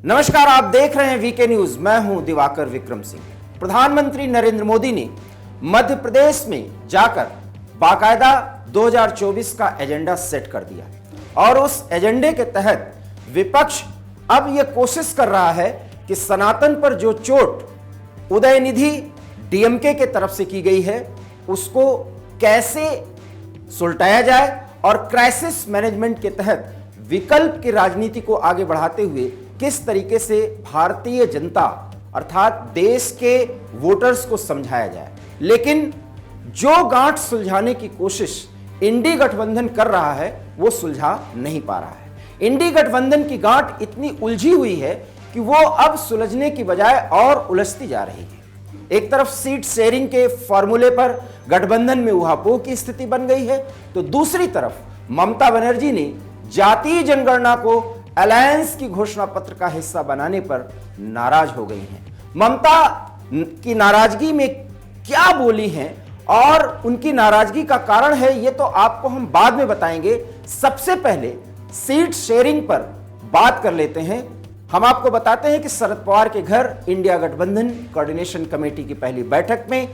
नमस्कार, आप देख रहे हैं वीके न्यूज। मैं हूं दिवाकर विक्रम सिंह। प्रधानमंत्री नरेंद्र मोदी ने मध्य प्रदेश में जाकर बाकायदा 2024 का एजेंडा सेट कर दिया और उस एजेंडे के तहत विपक्ष अब यह कोशिश कर रहा है कि सनातन पर जो चोट उदयनिधि डीएमके के तरफ से की गई है उसको कैसे सुलटाया जाए और क्राइसिस मैनेजमेंट के तहत विकल्प की राजनीति को आगे बढ़ाते हुए किस तरीके से भारतीय जनता अर्थात देश के वोटर्स को समझाया जाए। लेकिन जो गांठ सुलझाने की कोशिश इंडी गठबंधन कर रहा है वो सुलझा नहीं पा रहा है। इंडी गठबंधन की गांठ इतनी उलझी हुई है कि वो अब सुलझने की बजाय और उलझती जा रही है। एक तरफ सीट शेयरिंग के फॉर्मूले पर गठबंधन में उहापोह की स्थिति बन गई है, तो दूसरी तरफ ममता बनर्जी ने जातीय जनगणना को अलायंस की घोषणा पत्र का हिस्सा बनाने पर नाराज हो गई हैं। ममता की नाराजगी में क्या बोली हैं और उनकी नाराजगी का कारण है ये तो आपको हम बाद में बताएंगे। सबसे पहले सीट शेयरिंग पर बात कर लेते हैं। हम आपको बताते हैं कि शरद पवार के घर इंडिया गठबंधन कोऑर्डिनेशन कमेटी की पहली बैठक में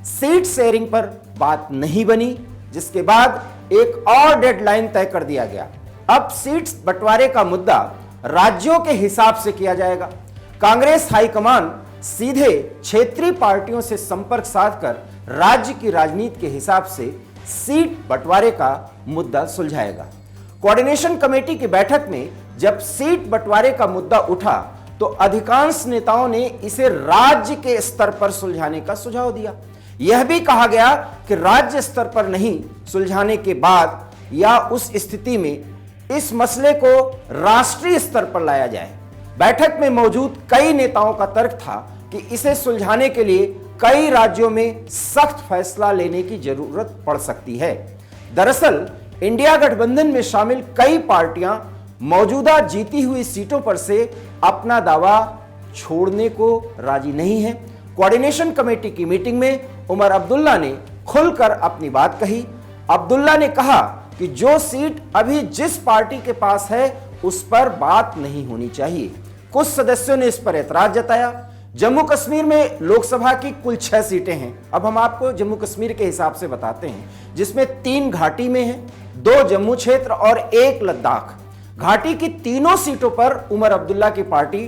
सीट शेयरिंग पर बात नहीं बनी, जिसके बाद एक और डेडलाइन तय कर दिया गया। अब सीट्स बंटवारे का मुद्दा राज्यों के हिसाब से किया जाएगा। कांग्रेस हाईकमान सीधे क्षेत्रीय पार्टियों से संपर्क साधकर राज्य की राजनीति के हिसाब से सीट बंटवारे का मुद्दा सुलझाएगा। कोऑर्डिनेशन कमेटी की बैठक में जब सीट बंटवारे का मुद्दा उठा तो अधिकांश नेताओं ने इसे राज्य के स्तर पर सुलझाने का सुझाव दिया। यह भी कहा गया कि राज्य स्तर पर नहीं सुलझाने के बाद या उस स्थिति में इस मसले को राष्ट्रीय स्तर पर लाया जाए। बैठक में मौजूद कई नेताओं का तर्क था कि इसे सुलझाने के लिए कई राज्यों में सख्त फैसला लेने की जरूरत पड़ सकती है। दरअसल इंडिया गठबंधन में शामिल कई पार्टियां मौजूदा जीती हुई सीटों पर से अपना दावा छोड़ने को राजी नहीं है। कोऑर्डिनेशन कमेटी की मीटिंग में उमर अब्दुल्ला ने खुलकर अपनी बात कही। अब्दुल्ला ने कहा कि जो सीट अभी जिस पार्टी के पास है उस पर बात नहीं होनी चाहिए। कुछ सदस्यों ने इस पर एतराज जताया। जम्मू कश्मीर में लोकसभा की कुल 6 सीटें हैं। अब हम आपको जम्मू कश्मीर के हिसाब से बताते हैं, जिसमें 3 घाटी में हैं, 2 जम्मू क्षेत्र और 1 लद्दाख। घाटी की तीनों सीटों पर उमर अब्दुल्ला की पार्टी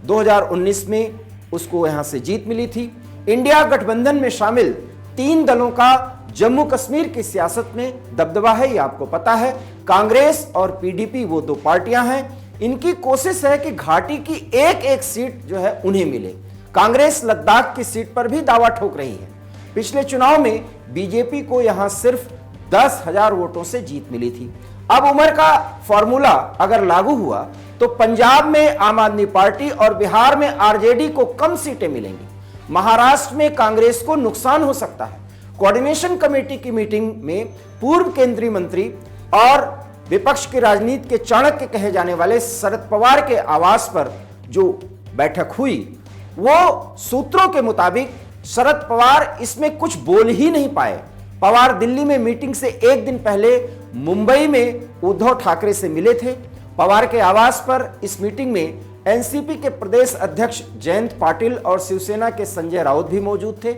2019 में उसको यहां से जीत मिली थी। इंडिया गठबंधन में शामिल 3 दलों का जम्मू कश्मीर की सियासत में दबदबा है, ये आपको पता है। कांग्रेस और पीडीपी वो 2 पार्टियां हैं। इनकी कोशिश है कि घाटी की एक सीट जो है उन्हें मिले। कांग्रेस लद्दाख की सीट पर भी दावा ठोक रही है। पिछले चुनाव में बीजेपी को यहां सिर्फ 10,000 वोटों से जीत मिली थी। अब उमर का फॉर्मूला अगर लागू हुआ तो पंजाब में आम आदमी पार्टी और बिहार में आरजेडी को कम सीटें मिलेंगी। महाराष्ट्र में कांग्रेस को नुकसान हो सकता है। कोऑर्डिनेशन कमेटी की मीटिंग में पूर्व केंद्रीय मंत्री और विपक्ष की राजनीति के चाणक्य कहे जाने वाले शरद पवार के आवास पर जो बैठक हुई, वो सूत्रों के मुताबिक शरद पवार इसमें कुछ बोल ही नहीं पाए। पवार दिल्ली में मीटिंग से एक दिन पहले मुंबई में उद्धव ठाकरे से मिले थे। पवार के आवास पर इस मीटिंग में एनसीपी के प्रदेश अध्यक्ष जयंत पाटिल और शिवसेना के संजय राउत भी मौजूद थे।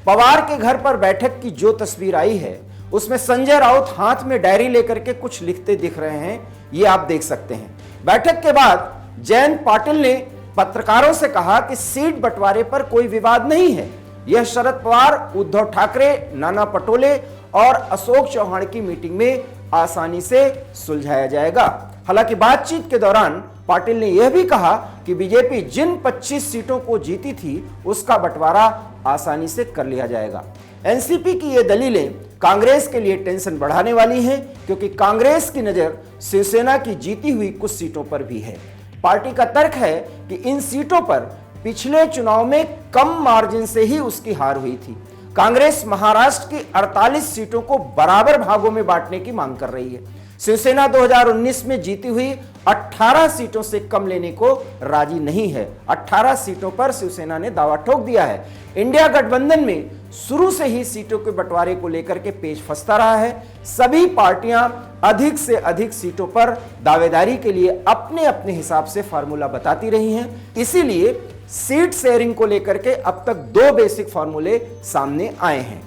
पवार के घर पर बैठक की जो तस्वीर आई है उसमें संजय राउत हाथ में डायरी लेकर के कुछ लिखते दिख रहे हैं, ये आप देख सकते हैं। बैठक के बाद जयंत पाटिल ने पत्रकारों से कहा कि सीट बंटवारे पर कोई विवाद नहीं है, यह शरद पवार, उद्धव ठाकरे, नाना पटोले और अशोक चौहान की मीटिंग में आसानी से सुलझाया जाएगा। हालांकि बातचीत के दौरान पाटिल ने यह भी कहा कि बीजेपी जिन 25 सीटों को जीती थी उसका बंटवारा आसानी से कर लिया जाएगा। एनसीपी की ये दलीलें कांग्रेस के लिए टेंशन बढ़ाने वाली हैं, क्योंकि कांग्रेस की नजर शिवसेना की जीती हुई कुछ सीटों पर भी है। पार्टी का तर्क है कि इन सीटों पर पिछले चुनाव में कम मार्जिन से ही उसकी हार हुई थी। कांग्रेस महाराष्ट्र की 48 सीटों को बराबर भागों में बांटने की मांग कर रही है। शिवसेना 2019 में जीती हुई 18 सीटों से कम लेने को राजी नहीं है। 18 सीटों पर शिवसेना ने दावा ठोक दिया है। इंडिया गठबंधन में शुरू से ही सीटों के बंटवारे को लेकर के पेच फंसता रहा है। सभी पार्टियां अधिक से अधिक सीटों पर दावेदारी के लिए अपने अपने हिसाब से फार्मूला बताती रही हैं। इसीलिए सीट शेयरिंग को लेकर के अब तक 2 बेसिक फार्मूले सामने आए हैं।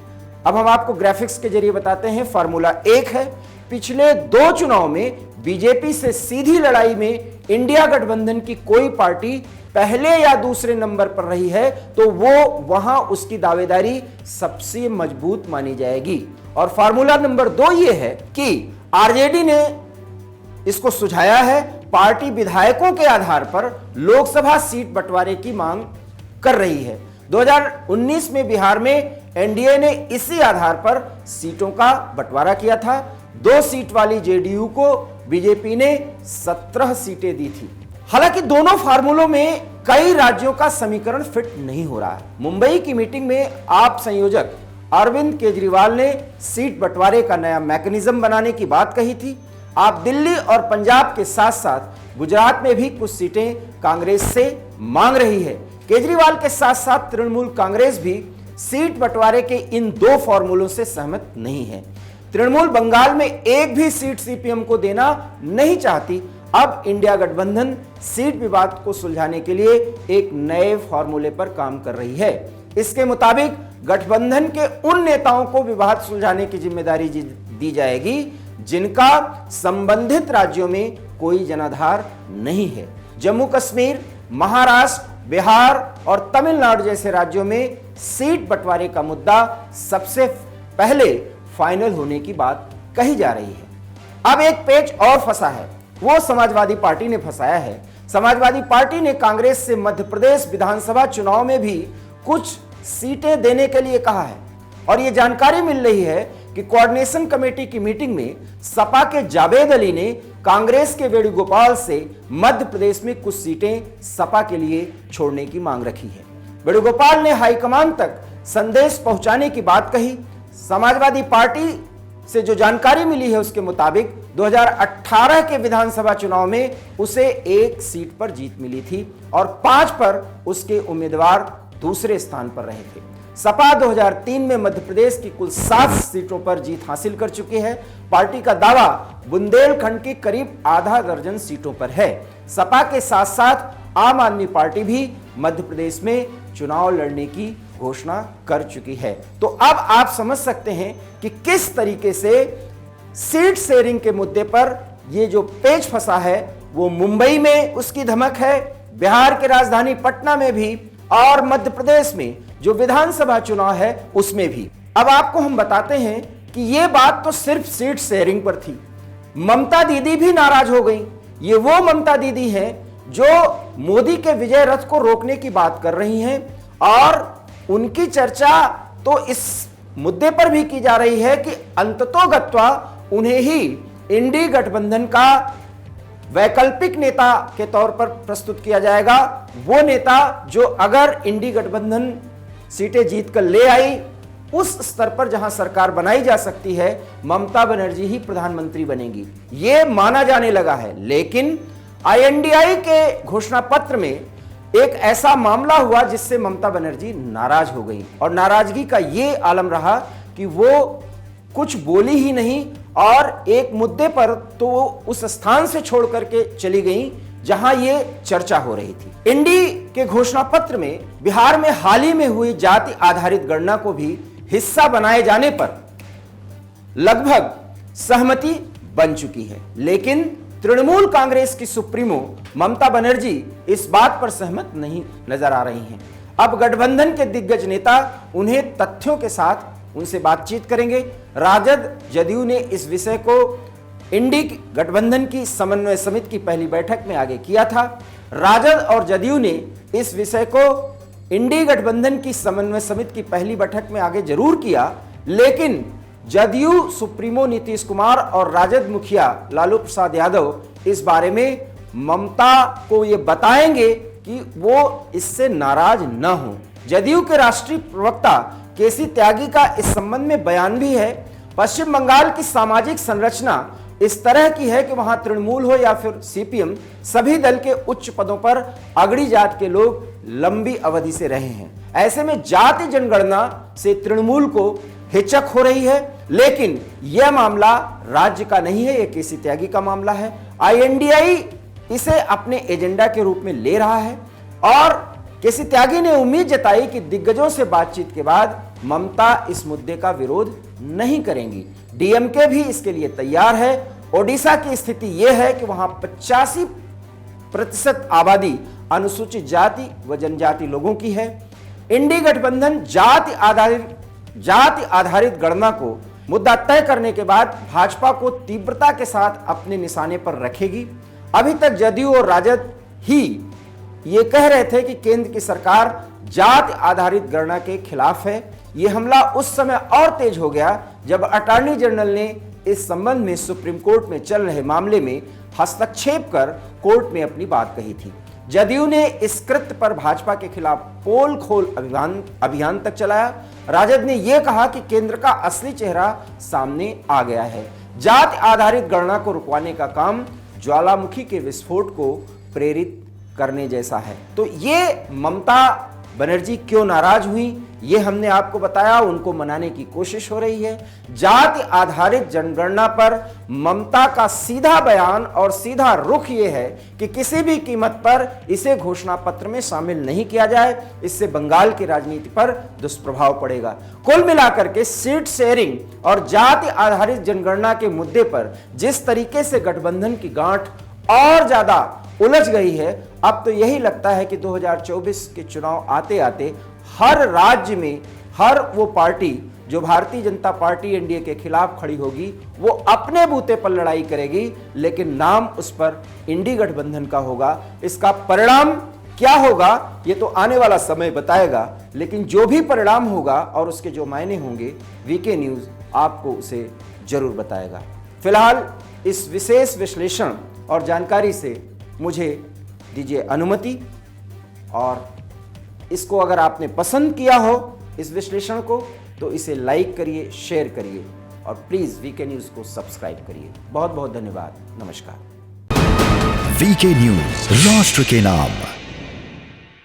अब हम आपको ग्राफिक्स के जरिए बताते हैं। फार्मूला 1 है, पिछले 2 चुनाव में बीजेपी से सीधी लड़ाई में इंडिया गठबंधन की कोई पार्टी पहले या दूसरे नंबर पर रही है तो वो वहां उसकी दावेदारी सबसे मजबूत मानी जाएगी। और फार्मूला नंबर 2 ये है कि आरजेडी ने इसको सुझाया है, पार्टी विधायकों के आधार पर लोकसभा सीट बंटवारे की मांग कर रही है। 2019 में बिहार में एनडीए ने इसी आधार पर सीटों का बंटवारा किया था। 2 सीट वाली जेडीयू को बीजेपी ने 17 सीटें दी थी। हालांकि दोनों फार्मूलों में कई राज्यों का समीकरण फिट नहीं हो रहा है। मुंबई की मीटिंग में आप संयोजक अरविंद केजरीवाल ने सीट बंटवारे का नया मैकेनिज्म बनाने की बात कही थी। आप दिल्ली और पंजाब के साथ साथ गुजरात में भी कुछ सीटें कांग्रेस से मांग रही है। केजरीवाल के साथ साथ तृणमूल कांग्रेस भी सीट बंटवारे के इन 2 फॉर्मूलों से सहमत नहीं है। तृणमूल बंगाल में एक भी सीट सीपीएम को देना नहीं चाहती। अब इंडिया गठबंधन सीट विवाद को सुलझाने के लिए एक नए फॉर्मूले पर काम कर रही है। इसके मुताबिक गठबंधन के उन नेताओं को विवाद सुलझाने की जिम्मेदारी दी जाएगी जिनका संबंधित राज्यों में कोई जनाधार नहीं है। जम्मू कश्मीर, महाराष्ट्र, बिहार और तमिलनाडु जैसे राज्यों में सीट बंटवारे का मुद्दा सबसे पहले फाइनल होने की बात कही जा रही है। अब एक पेच और फंसा है, वो समाजवादी पार्टी ने फंसाया है। समाजवादी पार्टी ने कांग्रेस से मध्य प्रदेश विधानसभा चुनाव में भी कुछ सीटें देने के लिए कहा है। और यह जानकारी मिल रही है कि कोऑर्डिनेशन कमेटी की मीटिंग में सपा के जावेद अली ने कांग्रेस के वेणुगोपाल से मध्य प्रदेश में कुछ सीटें सपा के लिए छोड़ने की मांग रखी है। वेणुगोपाल ने हाईकमान तक संदेश पहुंचाने की बात कही। समाजवादी पार्टी से जो जानकारी मिली है उसके मुताबिक 2018 के विधानसभा चुनाव में उसे 1 सीट पर जीत मिली थी और 5 पर उसके उम्मीदवार दूसरे स्थान पर रहे थे। सपा 2003 में मध्य प्रदेश की कुल 7 सीटों पर जीत हासिल कर चुकी है। पार्टी का दावा बुंदेलखंड की करीब आधा दर्जन सीटों पर है। सपा के साथ साथ आम आदमी पार्टी भी मध्य प्रदेश में चुनाव लड़ने की घोषणा कर चुकी है। तो अब आप समझ सकते हैं कि किस तरीके से सीट शेयरिंग के मुद्दे पर यह जो पेच फंसा है वो मुंबई में उसकी धमक है, बिहार की राजधानी पटना में भी और मध्य प्रदेश में जो विधानसभा चुनाव है उसमें भी। अब आपको हम बताते हैं कि यह बात तो सिर्फ सीट शेयरिंग पर थी। ममता दीदी भी नाराज हो गई। ये वो ममता दीदी हैं जो मोदी के विजय रथ को रोकने की बात कर रही हैं और उनकी चर्चा तो इस मुद्दे पर भी की जा रही है कि अंततोगत्वा उन्हें ही इंडी गठबंधन का वैकल्पिक नेता के तौर पर प्रस्तुत किया जाएगा। वो नेता जो अगर इंडी गठबंधन सीटें जीतकर ले आई, उस स्तर पर जहां सरकार बनाई जा सकती है, ममता बनर्जी ही प्रधानमंत्री बनेगी, यह माना जाने लगा है। लेकिन आईएनडीआई के घोषणा पत्र में एक ऐसा मामला हुआ जिससे ममता बनर्जी नाराज हो गई और नाराजगी का यह आलम रहा कि वो कुछ बोली ही नहीं और एक मुद्दे पर तो वो उस स्थान से छोड़ करके चली गई जहां ये चर्चा हो रही थी। इंडी के घोषणा पत्र में बिहार में हाल ही में हुई जाति आधारित गणना को भी हिस्सा बनाए जाने पर लगभग सहमति बन चुकी है, लेकिन तृणमूल कांग्रेस की सुप्रीमो ममता बनर्जी इस बात पर सहमत नहीं नजर आ रही हैं। अब गठबंधन के दिग्गज नेता उन्हें तथ्यों के साथ उनसे बातचीत करेंगे। राजद जदयू ने इस विषय को इंडी गठबंधन की समन्वय समिति की पहली बैठक में आगे किया था। राजद और जदयू ने इस विषय को इंडी गठबंधन की समन्वय समिति की पहली बैठक में आगे जरूर किया, लेकिन जदयू सुप्रीमो नीतीश कुमार और राजद मुखिया लालू प्रसाद यादव इस बारे में ममता को ये बताएंगे कि वो इससे नाराज न हो। जदयू के राष्ट्रीय प्रवक्ता केसी त्यागी का इस संबंध में बयान भी है। पश्चिम बंगाल की सामाजिक संरचना इस तरह की है कि वहां तृणमूल हो या फिर सीपीएम, सभी दल के उच्च पदों पर अगड़ी जात के लोग लंबी अवधि से रहे हैं। ऐसे में जाति जनगणना से तृणमूल को हिचक हो रही है, लेकिन यह मामला राज्य का नहीं है, यह केसी त्यागी का मामला है। INDI इसे अपने एजेंडा के रूप में ले रहा है और केसी त्यागी ने उम्मीद जताई कि दिग्गजों से बातचीत के बाद ममता इस मुद्दे का विरोध नहीं करेंगी। DMK भी इसके लिए तैयार है। ओडिशा की स्थिति यह है कि वहां 85% आबादी अनुसूचित जाति व जनजाति लोगों की है। इंडी गठबंधन जाति आधारित गणना को मुद्दा तय करने के बाद भाजपा को तीव्रता के साथ अपने निशाने पर रखेगी। अभी तक जदयू और राजद ही ये कह रहे थे कि केंद्र की सरकार जाति आधारित गणना के खिलाफ है। यह हमला उस समय और तेज हो गया जब अटॉर्नी जनरल ने इस संबंध में सुप्रीम कोर्ट में चल रहे मामले में हस्तक्षेप कर कोर्ट में अपनी बात कही थी। जदयू ने इस कृत्य पर भाजपा के खिलाफ पोल खोल अभियान तक चलाया। राजद ने यह कहा कि केंद्र का असली चेहरा सामने आ गया है। जाति आधारित गणना को रुकवाने का काम ज्वालामुखी के विस्फोट को प्रेरित करने जैसा है। तो ये ममता बनर्जी क्यों नाराज हुई, ये हमने आपको बताया। उनको मनाने की कोशिश हो रही है। जाति आधारित जनगणना पर ममता का सीधा बयान और सीधा रुख ये है कि किसी भी कीमत पर इसे घोषणा पत्र में शामिल नहीं किया जाए, इससे बंगाल की राजनीति पर दुष्प्रभाव पड़ेगा। कुल मिलाकर के सीट शेयरिंग और जाति आधारित जनगणना के मुद्दे पर जिस तरीके से गठबंधन की गांठ और ज्यादा उलझ गई है, अब तो यही लगता है कि 2024 के चुनाव आते आते हर राज्य में हर वो पार्टी जो भारतीय जनता पार्टी NDA के खिलाफ खड़ी होगी वो अपने बूते पर लड़ाई करेगी, लेकिन नाम उस पर इंडी गठबंधन का होगा। इसका परिणाम क्या होगा ये तो आने वाला समय बताएगा, लेकिन जो भी परिणाम होगा और उसके जो मायने होंगे VK न्यूज आपको उसे जरूर बताएगा। फिलहाल इस विशेष विश्लेषण और जानकारी से मुझे दीजिए अनुमति, और इसको अगर आपने पसंद किया हो इस विश्लेषण को तो इसे लाइक करिए, शेयर करिए और प्लीज VK न्यूज को सब्सक्राइब करिए। बहुत बहुत धन्यवाद। नमस्कार। VK न्यूज, राष्ट्र के नाम।